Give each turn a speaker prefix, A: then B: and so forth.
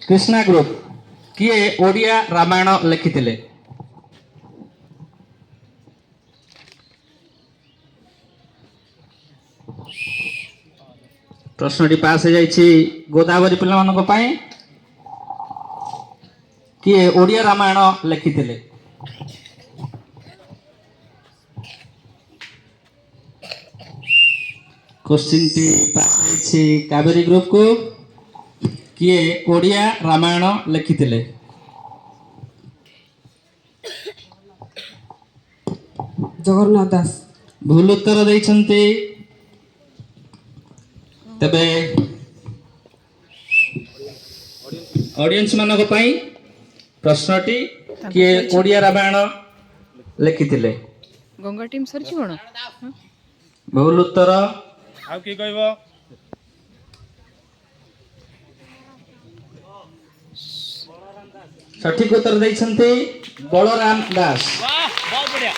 A: Krishna group किए ओडिया रामायण लिखिथिले? प्रश्नटी पास हो जाइछि गोदावरी पिला मानक पई। किए ओडिया रामायण लिखिथिले? क्वेश्चन टी पास होइछि कावेरी ग्रुप को। किए ओडिया रामायण लिखिथिले?
B: जगन्नाथ दास।
A: भूल उत्तर दैछन्ति। तबे ऑडियंस मानक पई प्रश्नटी किए ओडिया रामायण लिखिथिले?
C: गंगा टीम सरछि कोन?
A: भूल उत्तर।
D: आउ की कहबो?
A: सठिक उत्तर दैछन्ति बलराम दास।
D: वाह बहुत बढ़िया।